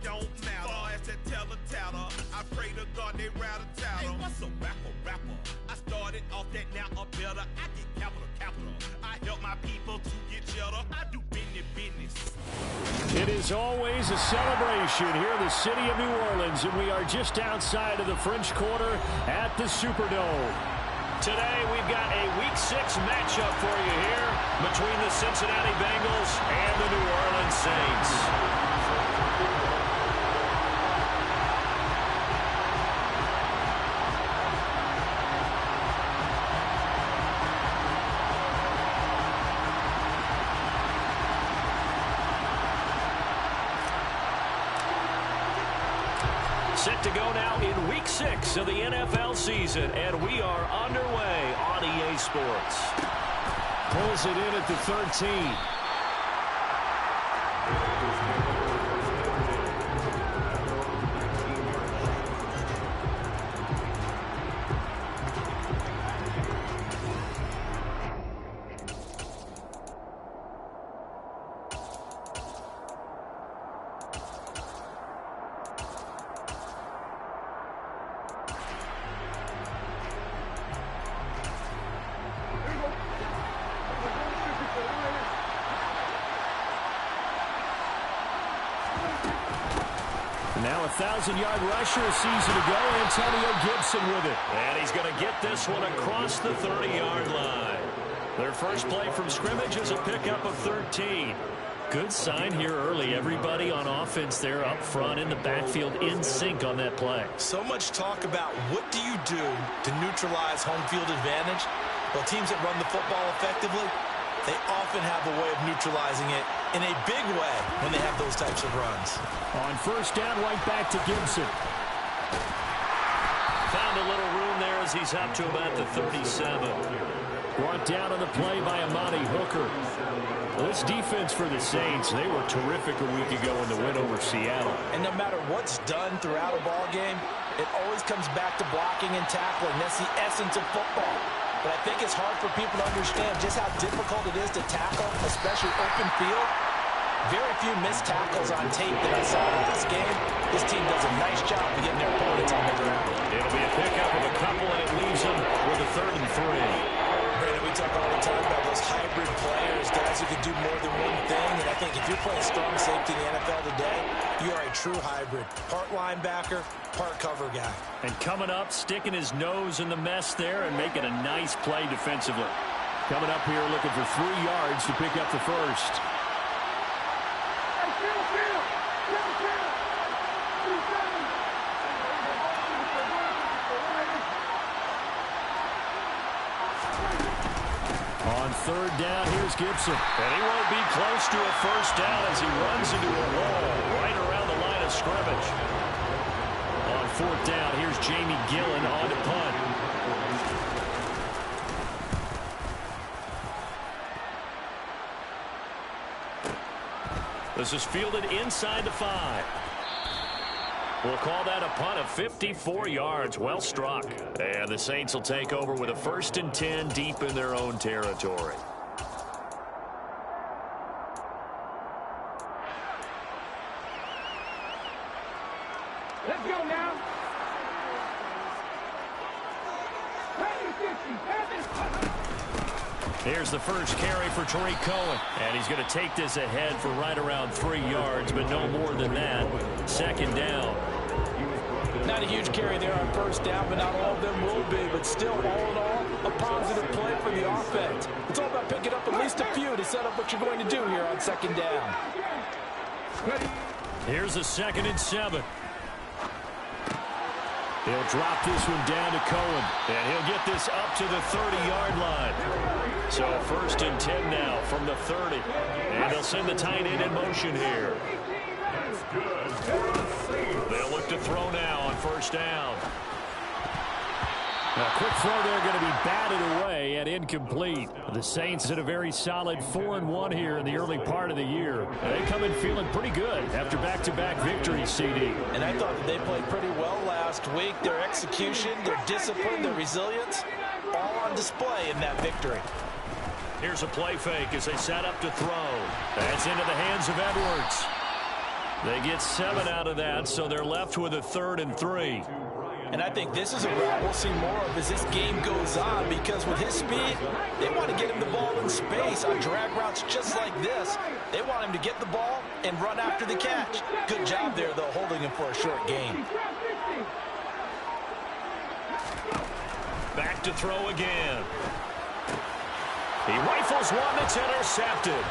don't matter. Far as that tell-a-tatter, I pray to God they rat-a-tatter. Hey, what's a rapper? I started off that, now I'm better. I get capital. I help my people to get cheddar. I do business. It is always a celebration here in the city of New Orleans, and we are just outside of the French Quarter at the Superdome. Today, we've got a Week 6 matchup for you here between the Cincinnati Bengals and the New Orleans Saints. Set to go now in Week 6 of the NFL season, and we are underway on EA Sports. Pulls it in at the 13. Now a 1,000-yard rusher a season ago, Antonio Gibson with it. And he's going to get this one across the 30-yard line. Their first play from scrimmage is a pickup of 13. Good sign here early. Everybody on offense there up front in the backfield in sync on that play. So much talk about what do you do to neutralize home field advantage? Well, teams that run the football effectively, they often have a way of neutralizing it in a big way when they have those types of runs. On first down, right back to Gibson. Found a little room there as he's up to about the 37. Brought down on the play by Amani Hooker. Well, this defense for the Saints, they were terrific a week ago in the win over Seattle. And no matter what's done throughout a ball game, it always comes back to blocking and tackling. That's the essence of football. But I think it's hard for people to understand just how difficult it is to tackle, especially open field. Very few missed tackles on tape that I saw in this game. This team does a nice job of getting their opponents on the ground. It'll be a pickup of a couple, and it leaves them with a 3rd and 3. Brandon, we talk all the time about those hybrid players, guys who can do more than one thing. And I think if you're playing strong safety in the NFL today, you are a true hybrid. Part linebacker, part cover guy. And coming up, sticking his nose in the mess there and making a nice play defensively. Coming up here looking for 3 yards to pick up the first. On 3rd down, here's Gibson. And he won't be close to a first down as he runs into a wall right around the line of scrimmage. On 4th down, here's Jamie Gillen on to punt. This is fielded inside the 5. We'll call that a punt of 54 yards. Well struck. And the Saints will take over with a 1st and 10 deep in their own territory. Let's go now. Here's the first carry for Tariq Cohen. And he's going to take this ahead for right around 3 yards, but no more than that. 2nd down. Not a huge carry there on first down, but not all of them will be. But still, all in all, a positive play for the offense. It's all about picking up at least a few to set up what you're going to do here on 2nd down. Here's a 2nd and 7. He'll drop this one down to Cohen, and he'll get this up to the 30-yard line. So 1st and 10 now from the 30. And they'll send the tight end in motion here. They'll look to throw now on 1st down. A quick throw there going to be batted away and incomplete. The Saints at a very solid 4-1 here in the early part of the year. They come in feeling pretty good after back-to-back victories, CD. And I thought that they played pretty well last week. Their execution, their discipline, their resilience, all on display in that victory. Here's a play fake as they set up to throw. That's into the hands of Edwards. They get 7 out of that, so they're left with a 3rd and 3. And I think this is a route we'll see more of as this game goes on, because with his speed, they want to get him the ball in space on drag routes just like this. They want him to get the ball and run after the catch. Good job there, though, holding him for a short gain. Back to throw again. He rifles one that's intercepted.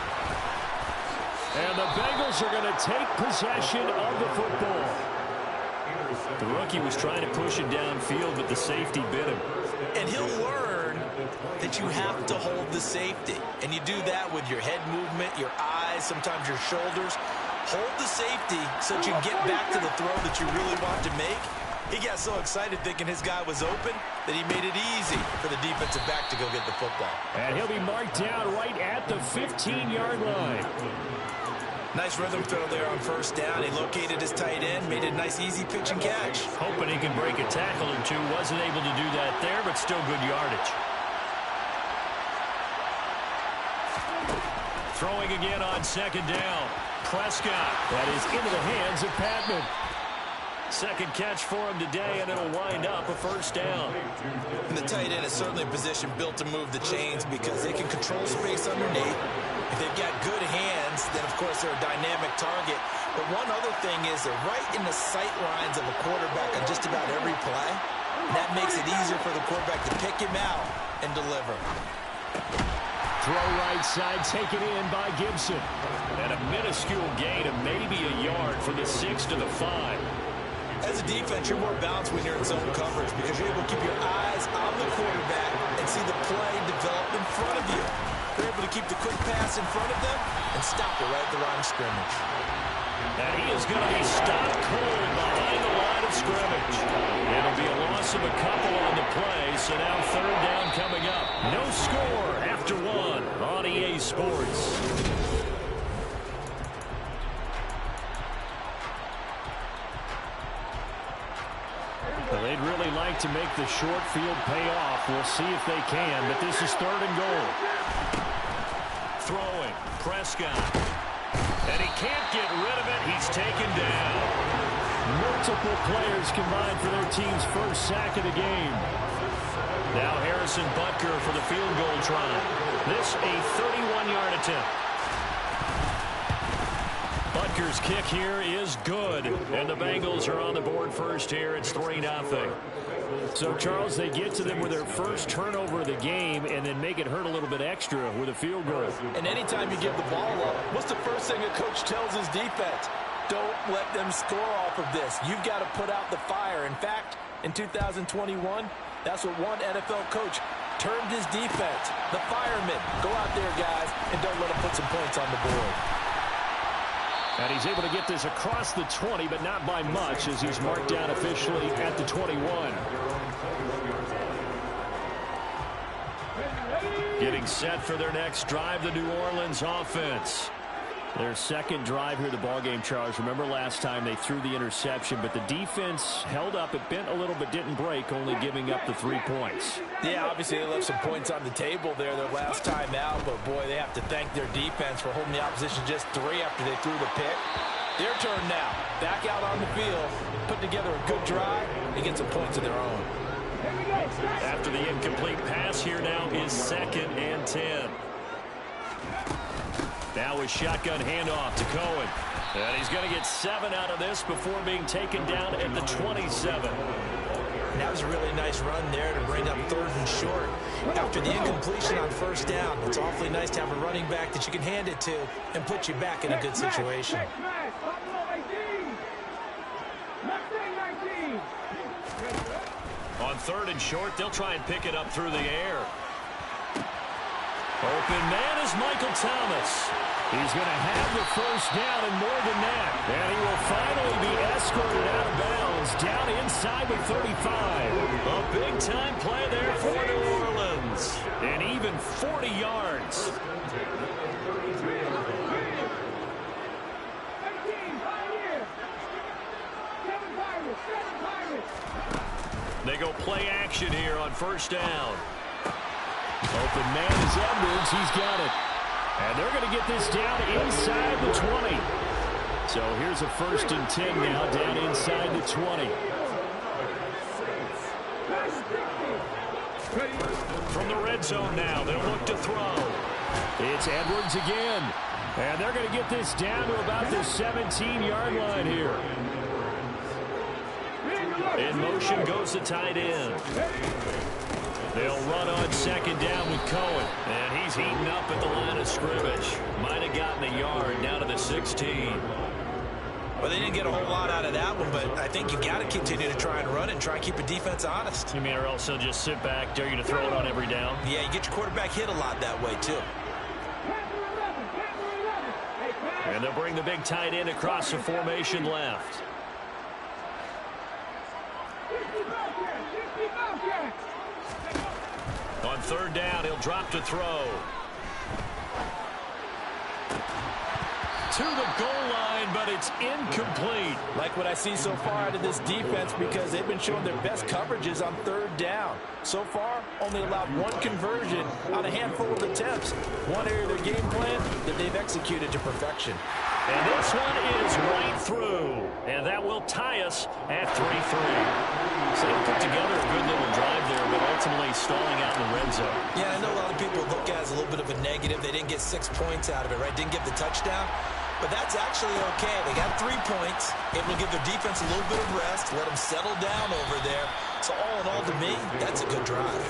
And the Bengals are going to take possession of the football. The rookie was trying to push it downfield, but the safety bit him. And he'll learn that you have to hold the safety. And you do that with your head movement, your eyes, sometimes your shoulders. Hold the safety so that you get back to the throw that you really want to make. He got so excited thinking his guy was open that he made it easy for the defensive back to go get the football. And he'll be marked down right at the 15-yard line. Nice rhythm throw there on first down. He located his tight end, made a nice easy pitch and catch. Hoping he can break a tackle or two. Wasn't able to do that there, but still good yardage. Throwing again on 2nd down. Prescott. That is into the hands of Patman. Second catch for him today, and it'll wind up a 1st down. And the tight end is certainly a position built to move the chains because they can control space underneath. If they've got good hands, then, of course, they're a dynamic target. But one other thing is they're right in the sight lines of a quarterback on just about every play. And that makes it easier for the quarterback to pick him out and deliver. Throw right side, taken in by Gibson. And a minuscule gain of maybe a yard from the 6 to the 5. As a defense, you're more balanced when you're in zone coverage because you're able to keep your eyes on the quarterback and see the play develop in front of you. You're able to keep the quick pass in front of them and stop it right at the line of scrimmage. And he is going to be stopped cold behind the line of scrimmage. It'll be a loss of a couple on the play, so now 3rd down coming up. No score after 1 on EA Sports. Well, they'd really like to make the short field pay off. We'll see if they can, but this is 3rd and goal. Throwing, Prescott. And he can't get rid of it. He's taken down. Multiple players combined for their team's first sack of the game. Now Harrison Butker for the field goal try. This a 31-yard attempt. Butker's kick here is good. And the Bengals are on the board first here. It's 3-0. So, Charles, they get to them with their first turnover of the game and then make it hurt a little bit extra with a field goal. And anytime you give the ball up, what's the first thing a coach tells his defense? Don't let them score off of this. You've got to put out the fire. In fact, in 2021, that's what one NFL coach termed his defense. The firemen. Go out there, guys, and don't let them put some points on the board. And he's able to get this across the 20, but not by much, as he's marked down officially at the 21. Getting set for their next drive, the New Orleans offense. Their second drive here, the ballgame, Charles. Remember last time they threw the interception, but the defense held up. It bent a little but didn't break, only giving up the 3 points. Yeah, obviously they left some points on the table there their last time out, but boy, they have to thank their defense for holding the opposition just 3 after they threw the pick. Their turn now. Back out on the field, put together a good drive, and get some points of their own. After the incomplete pass, here now is 2nd and 10. Now a shotgun handoff to Cohen. And he's going to get 7 out of this before being taken down at the 27. That was a really nice run there to bring up 3rd and short. After the incompletion on first down, it's awfully nice to have a running back that you can hand it to and put you back in a good situation. On 3rd and short, they'll try and pick it up through the air. Open man is Michael Thomas. He's going to have the first down and more than that. And he will finally be escorted out of bounds down inside the 35. A big-time play there for New Orleans. And even 40 yards. They go play action here on first down. Open man is Edwards. He's got it. And they're going to get this down inside the 20. So here's a 1st and 10 now, down inside the 20. From the red zone now, they'll look to throw. It's Edwards again. And they're going to get this down to about the 17-yard line here. In motion goes the tight end. They'll run on 2nd down with Cohen. And he's heating up at the line of scrimmage. Might have gotten a yard down to the 16. Well, they didn't get a whole lot out of that one, but I think you got to continue to try and run and try and keep a defense honest. You mean or else they'll just sit back, dare you to throw it on every down? Yeah, you get your quarterback hit a lot that way, too. And they'll bring the big tight end across the formation left. On 3rd down, he'll drop to throw. To the goal line, but it's incomplete. Like what I see so far out of this defense because they've been showing their best coverages on 3rd down. So far, only allowed 1 conversion on a handful of attempts. One area of their game plan that they've executed to perfection. And this one is right through. And that will tie us at 3-3. So they put together a good little drive there, but ultimately stalling out in the red zone. Yeah, I know a lot of people look at it as a little bit of a negative. They didn't get 6 points out of it, right? Didn't get the touchdown. But that's actually okay. They got 3 points. Able to give their defense a little bit of rest, let them settle down over there. So all in all, to me, that's a good drive.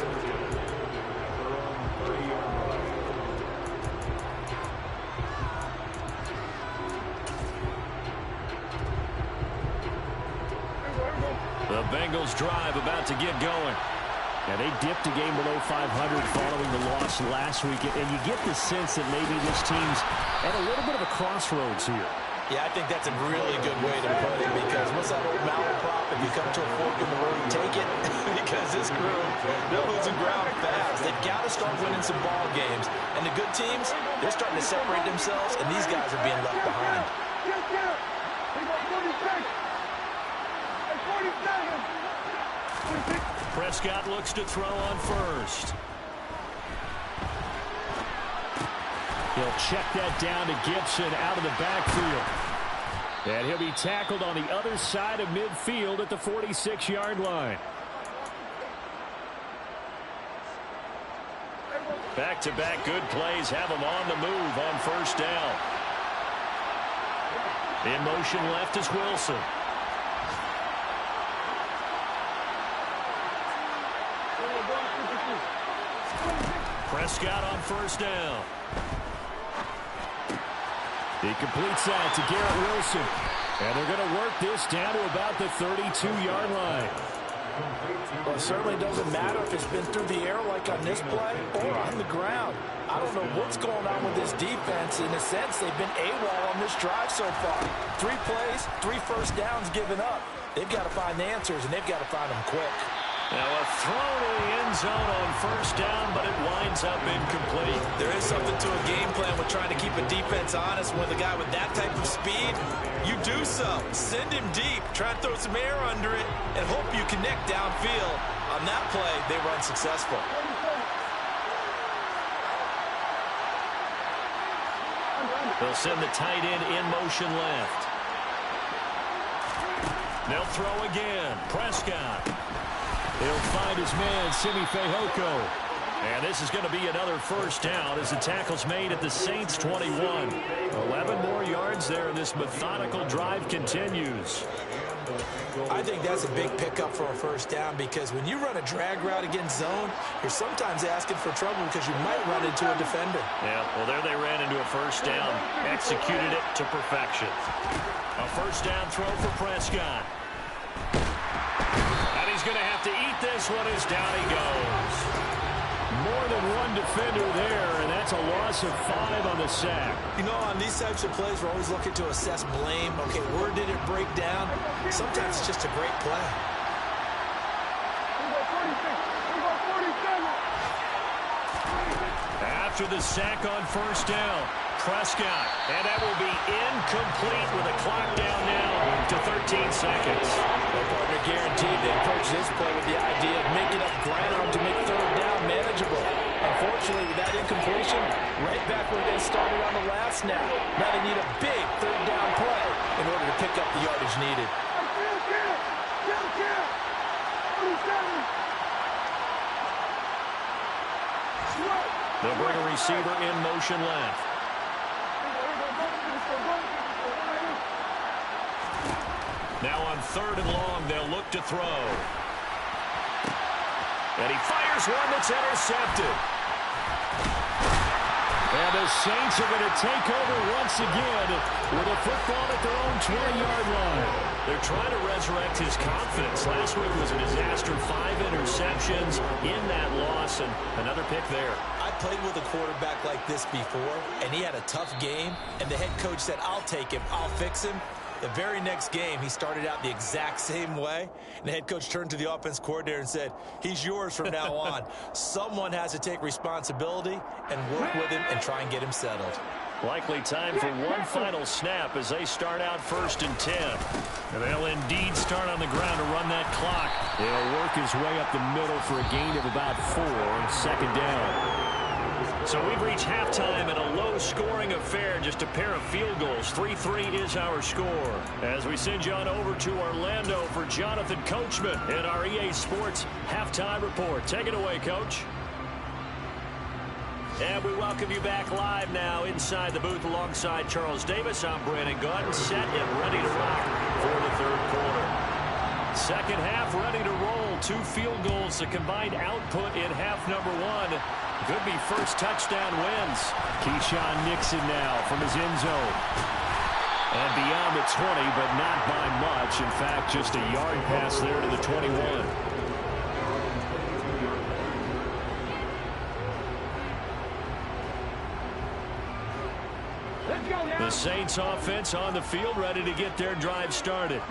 The Bengals drive about to get going. Now, they dipped a game below 500 following the loss last week, and you get the sense that maybe this team's at a little bit of a crossroads here. Yeah, I think that's a really good way to put it because what's that old malaprop? If you come to a fork in the road, take it because this group, they're losing ground fast. They've got to start winning some ball games. And the good teams, they're starting to separate themselves, and these guys are being left behind. Prescott looks to throw on 1st. He'll check that down to Gibson out of the backfield. And he'll be tackled on the other side of midfield at the 46-yard line. Back-to-back good plays have him on the move on 1st down. In motion left is Wilson. Prescott on 1st down. He completes that to Garrett Wilson. And they're going to work this down to about the 32-yard line. Well, it certainly doesn't matter if it's been through the air like on this play or on the ground. I don't know what's going on with this defense. In a sense, they've been AWOL on this drive so far. 3 plays, 3 first downs given up. They've got to find the answers, and they've got to find them quick. Now a throw to the end zone on 1st down, but it winds up incomplete. There is something to a game plan with trying to keep a defense honest. With a guy with that type of speed, you do so. Send him deep. Try and throw some air under it and hope you connect downfield. On that play, they run successful. They'll send the tight end in motion left. They'll throw again. Prescott. He'll find his man, Simi Fehoko. And this is going to be another 1st down as the tackle's made at the Saints' 21. 11 more yards there, and this methodical drive continues. I think that's a big pickup for a 1st down because when you run a drag route against zone, you're sometimes asking for trouble because you might run into a defender. Yeah, well, there they ran into a 1st down. Executed it to perfection. A 1st down throw for Prescott. And he's going to have to eat this one as down he goes. More than one defender there, and that's a loss of 5 on the sack. You know, on these types of plays, we're always looking to assess blame. Okay, where did it break down? Sometimes it's just a great play. After the sack on 1st down, Prescott, and that will be incomplete with a clock down now to 13 seconds. Well, partner, guaranteed they approach this play with the idea of making up ground to make 3rd down manageable. Unfortunately, with that incompletion, right back where they started on the last snap. Now they need a big 3rd down play in the yardage needed. They'll bring a receiver in motion left. Now on 3rd and long, they'll look to throw. And he fires one that's intercepted. And the Saints are going to take over once again with a football at their own 20-yard line. They're trying to resurrect his confidence. Last week was a disaster. 5 interceptions in that loss, and another pick there. I played with a quarterback like this before, and he had a tough game, and the head coach said, I'll take him, I'll fix him. The very next game, he started out the exact same way, and the head coach turned to the offense coordinator and said, he's yours from now on. Someone has to take responsibility and work with him and try and get him settled. Likely time for one final snap as they start out 1st and 10. And they'll indeed start on the ground to run that clock. They'll work his way up the middle for a gain of about 4 on 2nd down. So we've reached halftime in a low-scoring affair, just a pair of field goals. 3-3 is our score. As we send you on over to Orlando for Jonathan Coachman in our EA Sports Halftime Report. Take it away, Coach. And we welcome you back live now inside the booth alongside Charles Davis. I'm Brandon Gaunt, set and ready to rock for the 3rd quarter. 2nd half ready to roll. 2 field goals, the combined output in half number 1. Could be first touchdown wins. Keyshawn Nixon now from his end zone. And beyond the 20, but not by much. In fact, just a yard pass there to the 21. The Saints offense on the field, ready to get their drive started.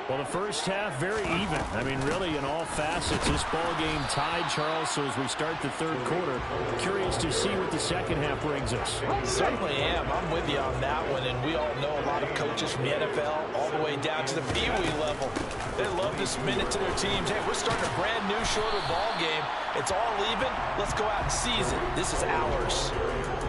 Well, the first half, very even. I mean, really, in all facets, this ball game tied, Charles. So as we start the 3rd quarter, curious to see what the 2nd half brings us. Certainly am. I'm with you on that one. And we all know a lot of coaches from the NFL all the way down to the Pee Wee level. They love to spin it to their teams. Hey, we're starting a brand new, shorter ball game. It's all even. Let's go out and seize it. This is ours.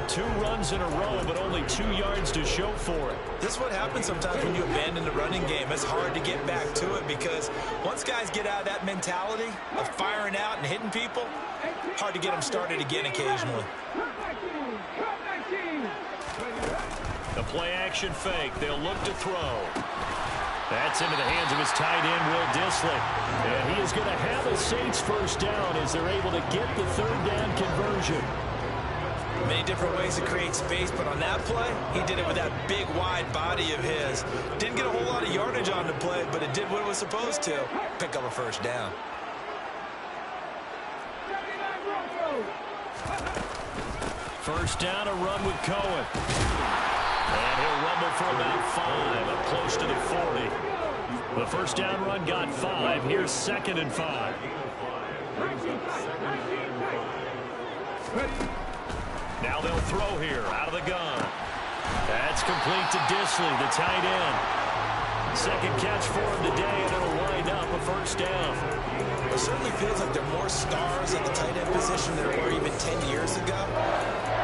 2 runs in a row, but only 2 yards to show for it. This is what happens sometimes when you abandon the running game. It's hard to get back to it because once guys get out of that mentality of firing out and hitting people, hard to get them started again occasionally. The play-action fake. They'll look to throw. That's into the hands of his tight end, Will Dissly. And he is going to have a Saints first down as they're able to get the 3rd down conversion. Many different ways to create space, but on that play, he did it with that big, wide body of his. Didn't get a whole lot of yardage on the play, but it did what it was supposed to. Pick up a first down. First down, a run with Cohen. And he'll rumble for about 5, up close to the 40. The first down run got 5. Here's 2nd and 5. Now they'll throw here out of the gun. That's complete to Dissly, the tight end. 2nd catch for him today, and it'll wind up a first down. It certainly feels like there are more stars at the tight end position than there were even 10 years ago.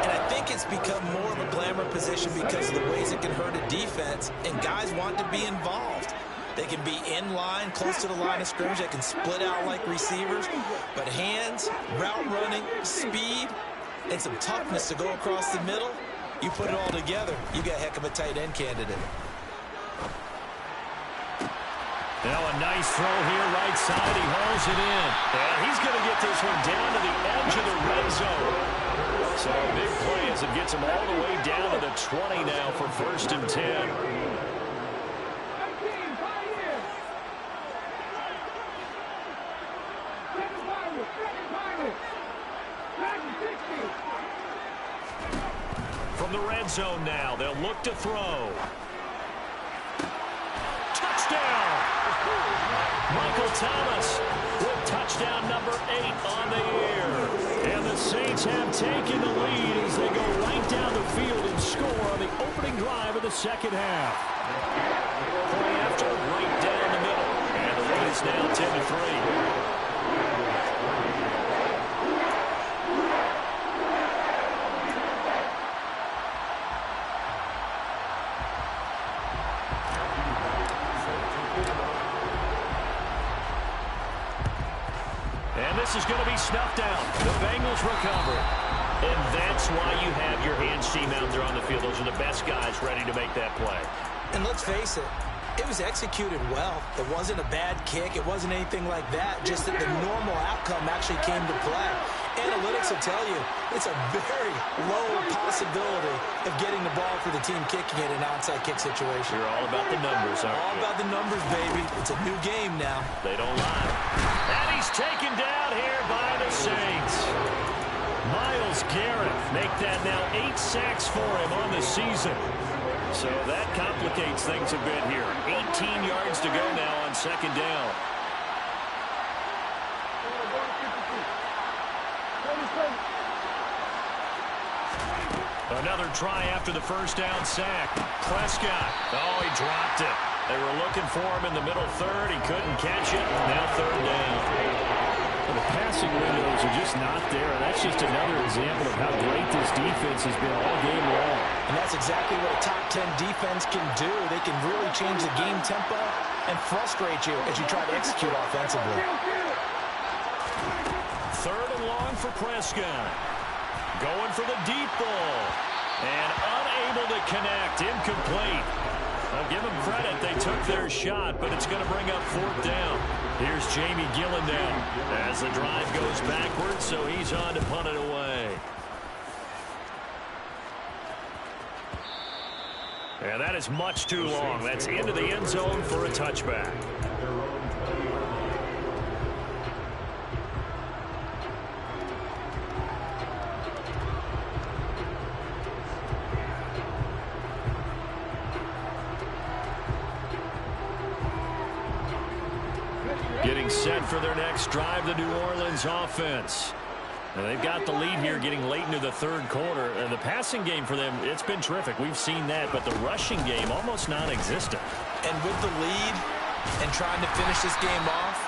And I think it's become more of a glamour position because of the ways it can hurt a defense, and guys want to be involved. They can be in line, close to the line of scrimmage. They can split out like receivers. But hands, route running, speed, and some toughness to go across the middle, you put it all together, you got a heck of a tight end candidate. Now a nice throw here, right side. He hauls it in. And he's going to get this one down to the edge of the red zone. So a big play as it gets him all the way down to the 20 now for 1st and 10. From the red zone now, they'll look to throw. Touchdown! Michael Thomas with touchdown number 8 on the year. And the Saints have taken the lead as they go right down the field and score on the opening drive of the 2nd half. Play after, right down the middle. And the lead is now 10-3. pass is going to be snuffed out. The Bengals recover. And that's why you have your hands team out there on the field. Those are the best guys ready to make that play. And let's face it, it was executed well. It wasn't a bad kick. It wasn't anything like that. Just that the normal outcome actually came to play. Analytics will tell you it's a very low possibility of getting the ball for the team kicking it in an onside kick situation. You're all about the numbers, aren't you? All about the numbers, baby. It's a new game now. They don't lie. And he's taken down here by the Saints. Myles Garrett make that now 8 sacks for him on the season. So that complicates things a bit here. 18 yards to go now on second down. Another try after the first down sack. Prescott. Oh, he dropped it. They were looking for him in the middle third. He couldn't catch it. Now third down. The passing windows are just not there. And that's just another example of how great this defense has been all game long. And that's exactly what a top 10 defense can do. They can really change the game tempo and frustrate you as you try to execute offensively. Third and long for Prescott. Going for the deep ball. And unable to connect. Incomplete. I'll give them credit. They took their shot, but it's going to bring up fourth down. Here's Jamie Gillen now as the drive goes backwards, so he's on to punt it away. And that is much too long. That's into the end zone for a touchback. Getting set for their next drive, the New Orleans offense. And they've got the lead here getting late into the third quarter. And the passing game for them, it's been terrific. We've seen that, but the rushing game almost non-existent. And with the lead and trying to finish this game off,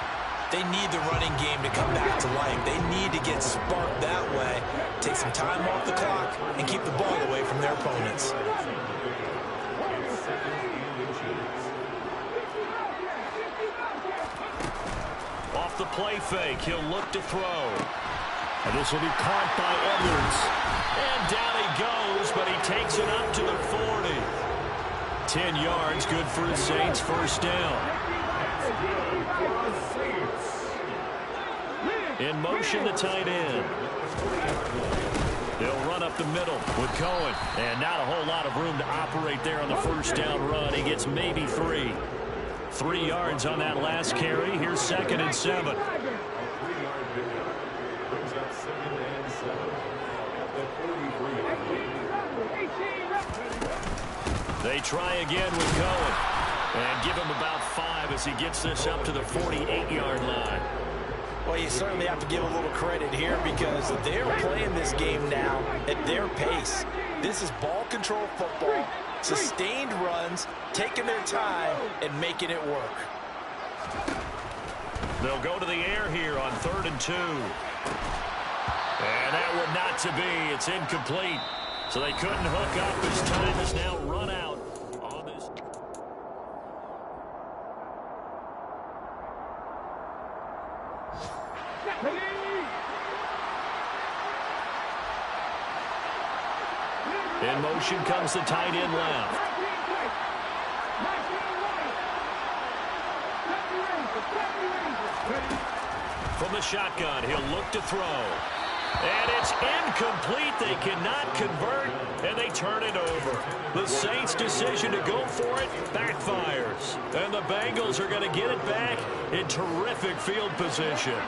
they need the running game to come back to life. They need to get sparked that way, take some time off the clock, and keep the ball away from their opponents. Off the play fake, he'll look to throw. And this will be caught by Edwards. And down he goes, but he takes it up to the 40. 10 yards, good for the Saints, first down. In motion, the tight end. They'll run up the middle with Cohen. And not a whole lot of room to operate there on the first down run. He gets maybe 3. 3 yards on that last carry. Here's 2nd and 7. They try again with Cohen. And give him about 5 as he gets this up to the 48-yard line. Well, you certainly have to give a little credit here because they're playing this game now at their pace. This is ball control football, sustained runs, taking their time, and making it work. They'll go to the air here on 3rd and 2. And that one not to be. It's incomplete. So they couldn't hook up. His time is now run out on this. In motion comes the tight end left. From the shotgun, he'll look to throw. And it's incomplete. They cannot convert, and they turn it over. The Saints' decision to go for it backfires. And the Bengals are going to get it back in terrific field position.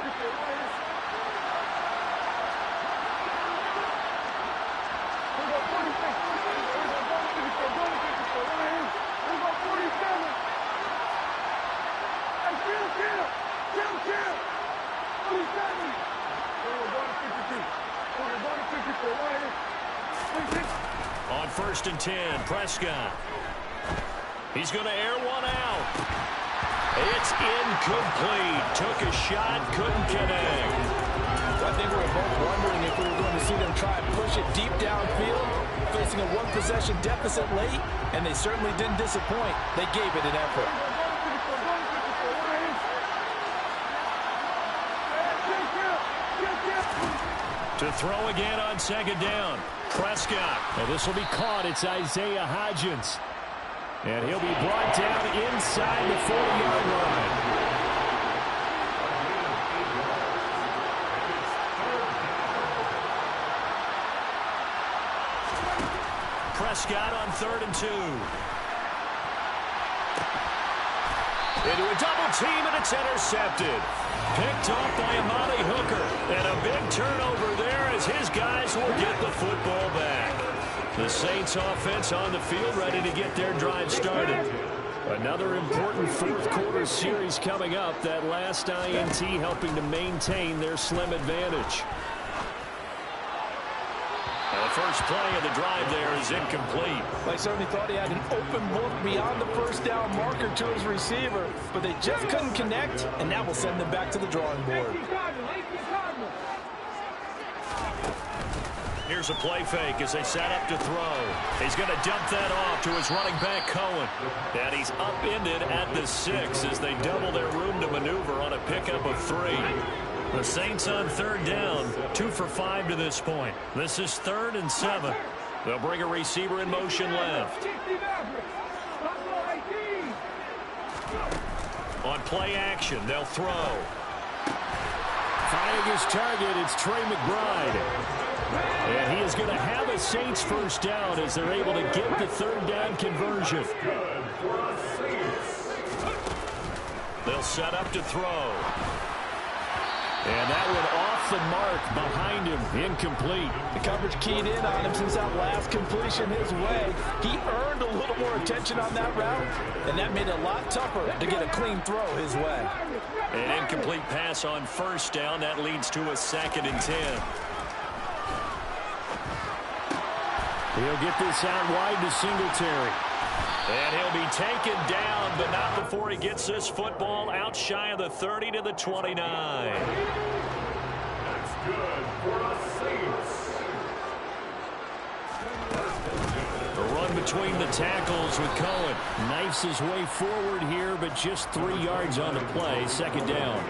On 1st and 10, Prescott. He's going to air one out. It's incomplete. Took a shot, couldn't connect. I think we were both wondering if we were going to see them try and push it deep downfield, facing a one-possession deficit late, and they certainly didn't disappoint. They gave it an effort. To throw again on second down. Prescott. And this will be caught. It's Isaiah Hodgins. And he'll be brought down inside the 40-yard line. Prescott on 3rd and 2. Into a double team, and it's intercepted. Picked off by Amani Hooker. And a big turnover there as his guys will get the football back. The Saints offense on the field ready to get their drive started. Another important fourth-quarter series coming up. That last INT helping to maintain their slim advantage. And the first play of the drive there is incomplete. They certainly thought he had an open look beyond the first down marker to his receiver, but they just couldn't connect, and that will send them back to the drawing board. Here's a play fake as they set up to throw. He's going to dump that off to his running back, Cohen. And he's upended at the 6 as they double their room to maneuver on a pickup of 3. The Saints on 3rd down, 2 for 5 to this point. This is 3rd and 7. They'll bring a receiver in motion left. On play action, they'll throw. Finding his target, it's Trey McBride. And he is going to have a Saints first down as they're able to get the 3rd down conversion. They'll set up to throw. And that one off the mark behind him, incomplete. The coverage keyed in on him since that last completion his way. He earned a little more attention on that route, and that made it a lot tougher to get a clean throw his way. An incomplete pass on first down. That leads to a 2nd and 10. He'll get this out wide to Singletary. And he'll be taken down, but not before he gets this football out shy of the 30 to the 29. That's good for the Saints. A run between the tackles with Cohen. Knifes his way forward here, but just 3 yards on the play. 2nd down.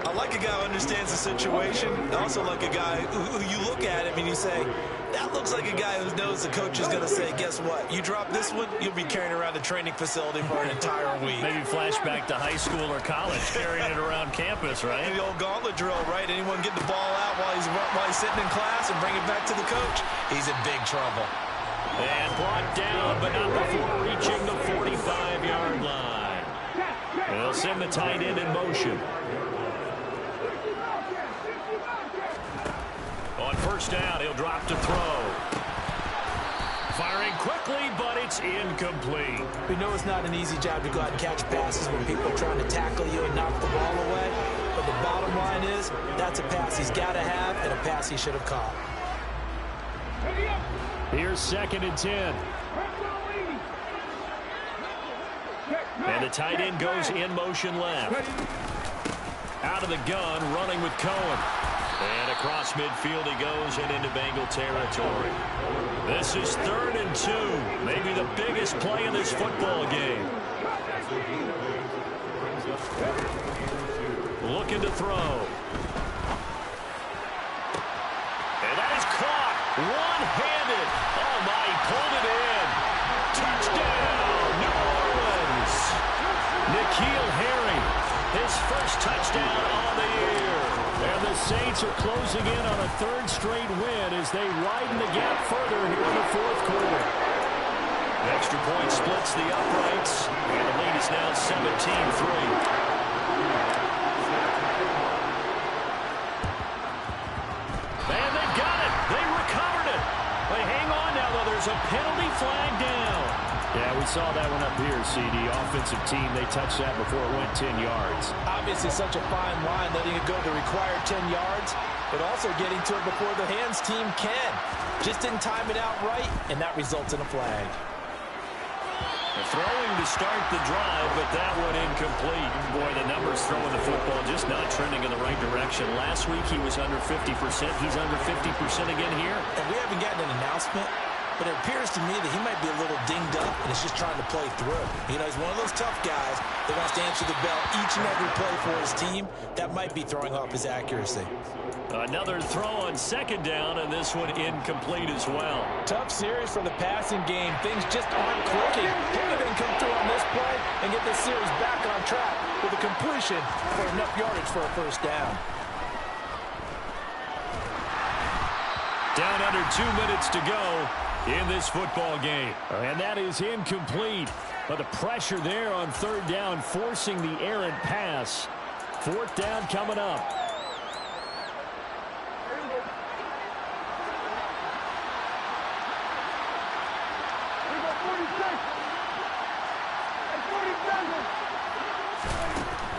I like a guy who understands the situation. I also like a guy who you look at him and you say, that looks like a guy who knows the coach is going to say, guess what? You drop this one, you'll be carrying around the training facility for an entire week. Maybe flashback to high school or college, carrying it around campus, right? The old gauntlet drill, right? Anyone get the ball out while he's sitting in class and bring it back to the coach? He's in big trouble. And brought down, but not before reaching the 45-yard line. They'll send the tight end in motion. On first down, he'll drop to throw. Firing quickly, but it's incomplete. We know it's not an easy job to go out and catch passes when people are trying to tackle you and knock the ball away. But the bottom line is, that's a pass he's got to have and a pass he should have caught. Here's 2nd and 10. And the tight end goes in motion left. Out of the gun, running with Cohen. And across midfield he goes and into Bengal territory. This is 3rd and 2. Maybe the biggest play in this football game. Looking to throw. And that is caught. One-handed. Oh, my, he pulled it in. Touchdown, New Orleans. N'Keal Harry, his first touchdown on the year. And the Saints are closing in on a 3rd straight win as they widen the gap further here in the 4th quarter. Extra point splits the uprights, and the lead is now 17-3. And they got it. They recovered it. They hang on now, though. There's a penalty flag down. Yeah, we saw that one up here, CD. Offensive team, they touched that before it went 10 yards. Obviously such a fine line, letting it go the required 10 yards, but also getting to it before the hands team can. Just didn't time it out right, and that results in a flag. Throwing to start the drive, but that one incomplete. Boy, the numbers throwing the football just not trending in the right direction. Last week he was under 50%. He's under 50% again here. And we haven't gotten an announcement. but it appears to me that he might be a little dinged up and is just trying to play through. You know, he's one of those tough guys that wants to answer the bell each and every play for his team. That might be throwing off his accuracy. Another throw on second down, and this one incomplete as well. Tough series for the passing game. Things just aren't clicking. Can he come through on this play and get this series back on track with a completion for enough yardage for a first down? Down under 2 minutes to go in this football game. And that is incomplete. But the pressure there on third down, forcing the errant pass. Fourth down coming up.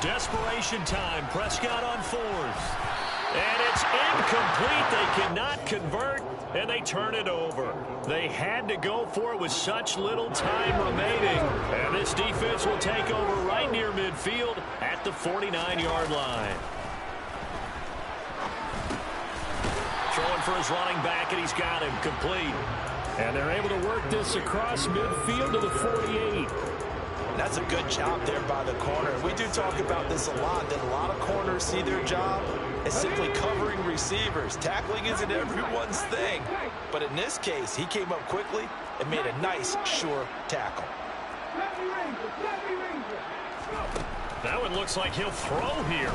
Desperation time. Prescott on fourth. And it's incomplete. They cannot convert, and they turn it over. They had to go for it with such little time remaining. And this defense will take over right near midfield at the 49-yard line. Throwing for his running back, and he's got him complete. And they're able to work this across midfield to the 48. That's a good job there by the corner. We do talk about this a lot, that a lot of corners see their job as simply covering receivers. Tackling isn't everyone's thing. But in this case, he came up quickly and made a nice, sure tackle. That one looks like he'll throw here.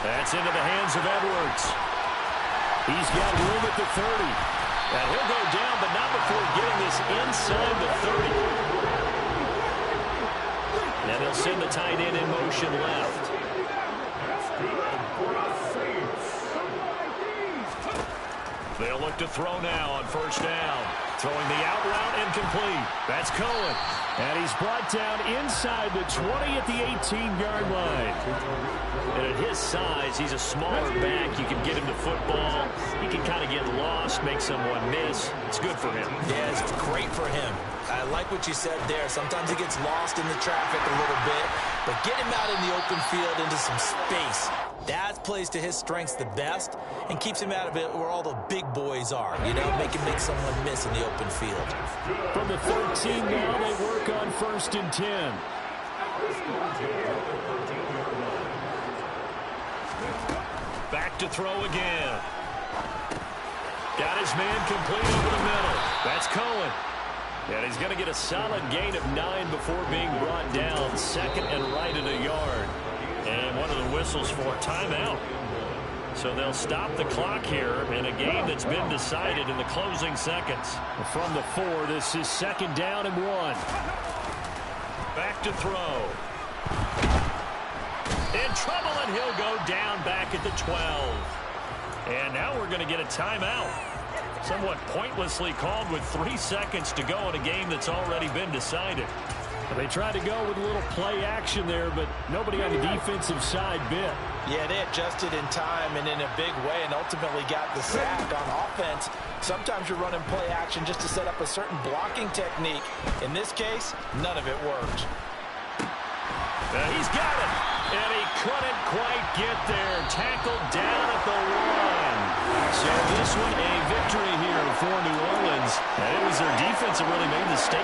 That's into the hands of Edwards. He's got room at the 30. And he'll go down, but not before getting this inside the 30. And they'll send the tight end in motion left. They'll look to throw now on first down. Throwing the out route incomplete. That's Cohen. And he's brought down inside the 20 at the 18-yard line. And at his size, he's a smaller back. You can get him to football. He can kind of get lost, make someone miss. It's good for him. Yeah, it's great for him. I like what you said there. Sometimes he gets lost in the traffic a little bit, but get him out in the open field into some space. That plays to his strengths the best and keeps him out of it where all the big boys are, you know, make someone miss in the open field. From the 13 now, they work on 1st and 10. Back to throw again. Got his man complete over the middle. That's Cohen. And he's going to get a solid gain of 9 before being brought down. Second and right at a yard. And one of the whistles for a timeout. So they'll stop the clock here in a game that's been decided in the closing seconds. From the 4, this is 2nd down and 1. Back to throw. In trouble, and he'll go down back at the 12. And now we're going to get a timeout. Somewhat pointlessly called with 3 seconds to go in a game that's already been decided. They tried to go with a little play action there, but nobody on the defensive side bit. Yeah, they adjusted in time and in a big way and ultimately got the sack on offense. Sometimes you're running play action just to set up a certain blocking technique. In this case, none of it worked. He's got it, and he couldn't quite get there. Tackled down at the 1. So this one a victory here for New Orleans. And it was their defense that really made the statement.